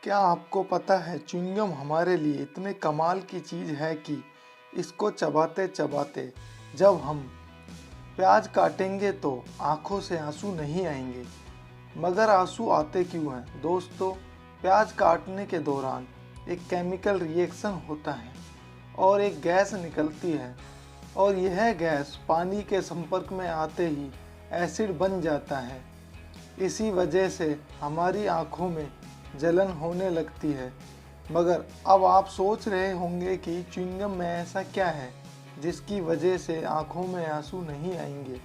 क्या आपको पता है च्युइंगम हमारे लिए इतने कमाल की चीज़ है कि इसको चबाते चबाते जब हम प्याज काटेंगे तो आँखों से आंसू नहीं आएंगे। मगर आंसू आते क्यों हैं दोस्तों? प्याज काटने के दौरान एक केमिकल रिएक्शन होता है और एक गैस निकलती है और यह गैस पानी के संपर्क में आते ही एसिड बन जाता है। इसी वजह से हमारी आँखों में जलन होने लगती है। मगर अब आप सोच रहे होंगे कि च्युइंगम में ऐसा क्या है जिसकी वजह से आँखों में आंसू नहीं आएंगे।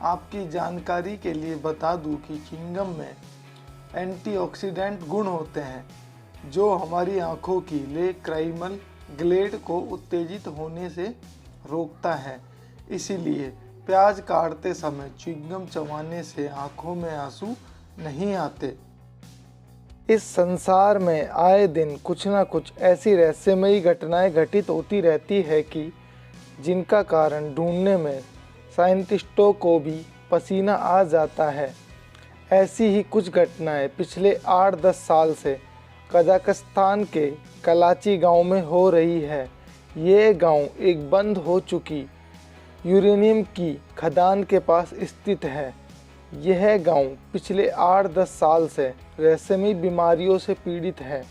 आपकी जानकारी के लिए बता दूं कि च्युइंगम में एंटीऑक्सीडेंट गुण होते हैं जो हमारी आँखों की लेक्राइमल ग्लैंड को उत्तेजित होने से रोकता है। इसीलिए प्याज काटते समय च्युइंगम चबाने से आँखों में आंसू नहीं आते। इस संसार में आए दिन कुछ ना कुछ ऐसी रहस्यमयी घटनाएं घटित होती रहती है कि जिनका कारण ढूंढने में साइंटिस्टों को भी पसीना आ जाता है। ऐसी ही कुछ घटनाएं पिछले 8-10 साल से कजाकिस्तान के कलाची गांव में हो रही है। ये गांव एक बंद हो चुकी यूरेनियम की खदान के पास स्थित है। यह गांव पिछले 8-10 साल से रहस्यमयी बीमारियों से पीड़ित है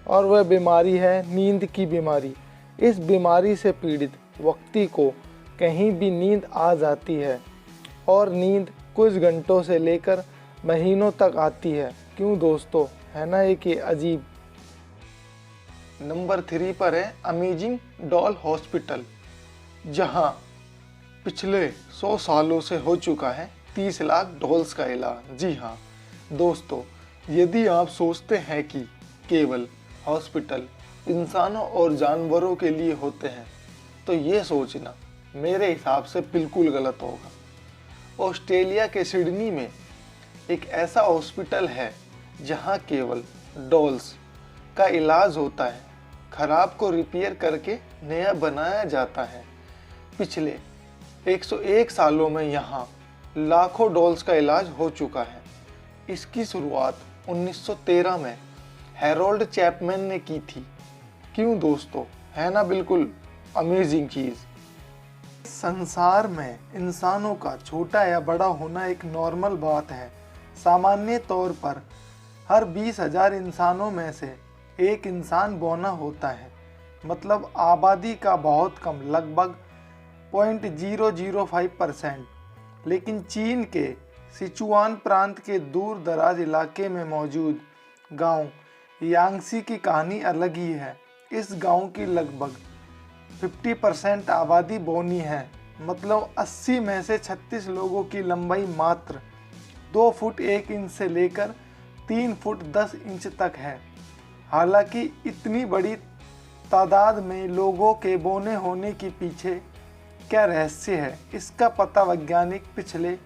और वह बीमारी है नींद की बीमारी। इस बीमारी से पीड़ित व्यक्ति को कहीं भी नींद आ जाती है और नींद कुछ घंटों से लेकर महीनों तक आती है। क्यों दोस्तों, है ना एक ये अजीब। नंबर 3 पर है अमेजिंग डॉल हॉस्पिटल, जहां पिछले 100 सालों से हो चुका है 30 लाख डॉल्स का इलाज। जी हाँ दोस्तों, यदि आप सोचते हैं कि केवल हॉस्पिटल इंसानों और जानवरों के लिए होते हैं तो ये सोचना मेरे हिसाब से बिल्कुल गलत होगा। ऑस्ट्रेलिया के सिडनी में एक ऐसा हॉस्पिटल है जहां केवल डॉल्स का इलाज होता है। खराब को रिपेयर करके नया बनाया जाता है। पिछले 101 सालों में यहाँ लाखों डॉल्स का इलाज हो चुका है। इसकी शुरुआत 1913 में हैरोल्ड चैपमैन ने की थी। क्यों दोस्तों, है ना बिल्कुल अमेजिंग चीज़। संसार में इंसानों का छोटा या बड़ा होना एक नॉर्मल बात है। सामान्य तौर पर हर 20,000 इंसानों में से एक इंसान बौना होता है। मतलब आबादी का बहुत कम, लगभग 0.005%। लेकिन चीन के सिचुआन प्रांत के दूर दराज इलाके में मौजूद गांव यांगसी की कहानी अलग ही है। इस गांव की लगभग 50% आबादी बौनी है। मतलब 80 में से 36 लोगों की लंबाई मात्र 2 फुट 1 इंच से लेकर 3 फुट 10 इंच तक है। हालांकि इतनी बड़ी तादाद में लोगों के बौने होने के पीछे क्या रहस्य है, इसका पता वैज्ञानिक पिछले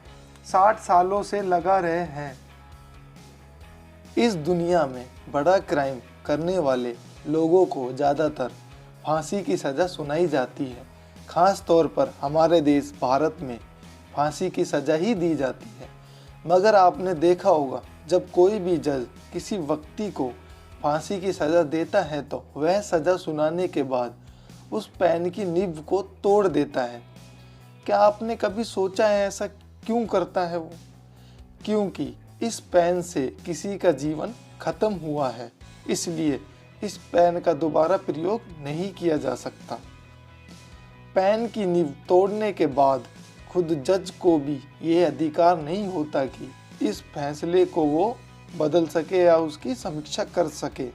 60 सालों से लगा रहे हैं। इस दुनिया में बड़ा क्राइम करने वाले लोगों को ज़्यादातर फांसी की सज़ा सुनाई जाती है। ख़ास तौर पर हमारे देश भारत में फांसी की सज़ा ही दी जाती है। मगर आपने देखा होगा जब कोई भी जज किसी व्यक्ति को फांसी की सज़ा देता है तो वह सज़ा सुनाने के बाद उस पेन की नींव को तोड़ देता है। क्या आपने कभी सोचा है ऐसा क्यों करता है वो? क्योंकि इस पेन से किसी का जीवन खत्म हुआ है, इसलिए इस पेन का दोबारा प्रयोग नहीं किया जा सकता। पेन की नींव तोड़ने के बाद खुद जज को भी ये अधिकार नहीं होता कि इस फैसले को वो बदल सके या उसकी समीक्षा कर सके।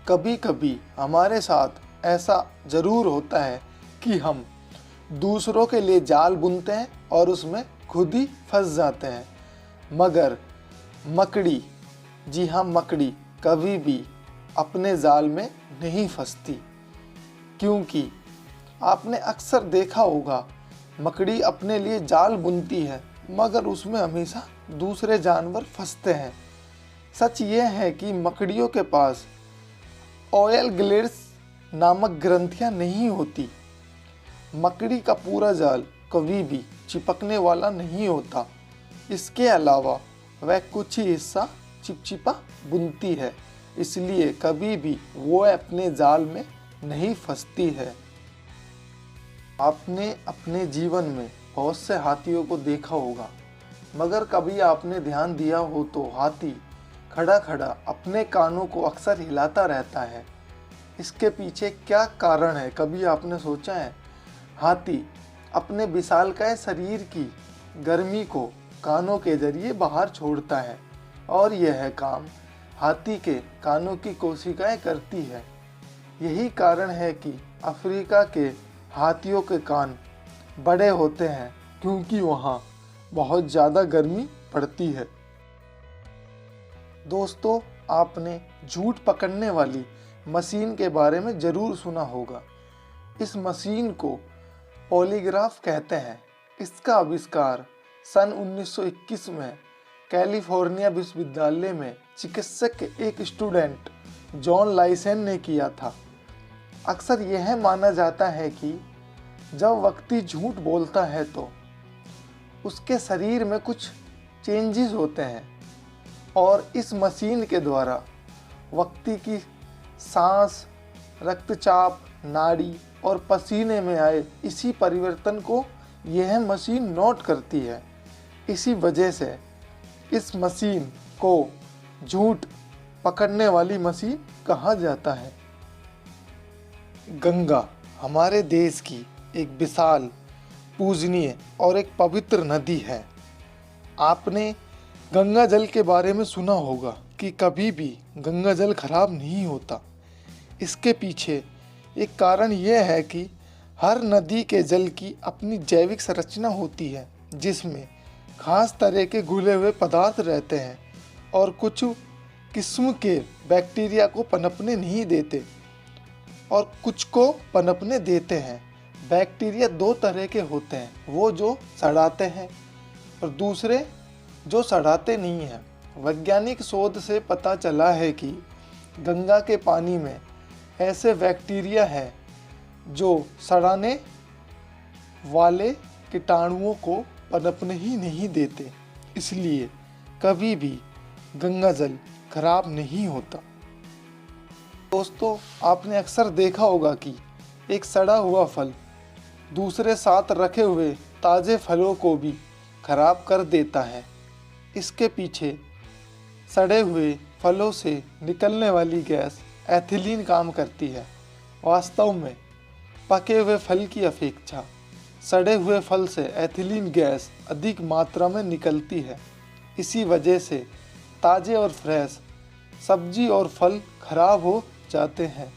कभी कभी हमारे साथ ऐसा ज़रूर होता है कि हम दूसरों के लिए जाल बुनते हैं और उसमें खुद ही फंस जाते हैं। मगर मकड़ी, जी हाँ मकड़ी, कभी भी अपने जाल में नहीं फंसती। क्योंकि आपने अक्सर देखा होगा मकड़ी अपने लिए जाल बुनती है मगर उसमें हमेशा दूसरे जानवर फंसते हैं। सच ये है कि मकड़ियों के पास ऑयल ग्लैंड्स नामक ग्रंथियां नहीं होती। मकड़ी का पूरा जाल कभी भी चिपकने वाला नहीं होता। इसके अलावा वह कुछ ही हिस्सा चिपचिपा बुनती है, इसलिए कभी भी वो अपने जाल में नहीं फंसती है। आपने अपने जीवन में बहुत से हाथियों को देखा होगा, मगर कभी आपने ध्यान दिया हो तो हाथी खड़ा खड़ा अपने कानों को अक्सर हिलाता रहता है। इसके पीछे क्या कारण है, कभी आपने सोचा है? हाथी अपने विशालकाय शरीर की गर्मी को कानों के जरिए बाहर छोड़ता है और यह काम हाथी के कानों की कोशिकाएं करती है। यही कारण है कि अफ्रीका के हाथियों के कान बड़े होते हैं, क्योंकि वहाँ बहुत ज़्यादा गर्मी पड़ती है। दोस्तों, आपने झूठ पकड़ने वाली मशीन के बारे में ज़रूर सुना होगा। इस मशीन को पॉलीग्राफ कहते हैं। इसका आविष्कार सन 1921 में कैलिफोर्निया विश्वविद्यालय में चिकित्सक के एक स्टूडेंट जॉन लाइसेन ने किया था। अक्सर यह माना जाता है कि जब व्यक्ति झूठ बोलता है तो उसके शरीर में कुछ चेंजेस होते हैं और इस मशीन के द्वारा व्यक्ति की सांस, रक्तचाप, नाड़ी और पसीने में आए इसी परिवर्तन को यह मशीन नोट करती है। इसी वजह से इस मशीन को झूठ पकड़ने वाली मशीन कहा जाता है। गंगा हमारे देश की एक विशाल, पूजनीय और एक पवित्र नदी है। आपने गंगा जल के बारे में सुना होगा कि कभी भी गंगा जल खराब नहीं होता। इसके पीछे एक कारण यह है कि हर नदी के जल की अपनी जैविक संरचना होती है, जिसमें खास तरह के घुले हुए पदार्थ रहते हैं और कुछ किस्म के बैक्टीरिया को पनपने नहीं देते और कुछ को पनपने देते हैं। बैक्टीरिया दो तरह के होते हैं, वो जो सड़ाते हैं और दूसरे जो सड़ाते नहीं हैं। वैज्ञानिक शोध से पता चला है कि गंगा के पानी में ऐसे बैक्टीरिया हैं जो सड़ाने वाले कीटाणुओं को पनपने ही नहीं देते, इसलिए कभी भी गंगा जल खराब नहीं होता। दोस्तों, आपने अक्सर देखा होगा कि एक सड़ा हुआ फल दूसरे साथ रखे हुए ताज़े फलों को भी खराब कर देता है। इसके पीछे सड़े हुए फलों से निकलने वाली गैस एथिलीन काम करती है। वास्तव में पके हुए फल की अपेक्षा सड़े हुए फल से एथिलीन गैस अधिक मात्रा में निकलती है। इसी वजह से ताज़े और फ्रेश सब्जी और फल खराब हो जाते हैं।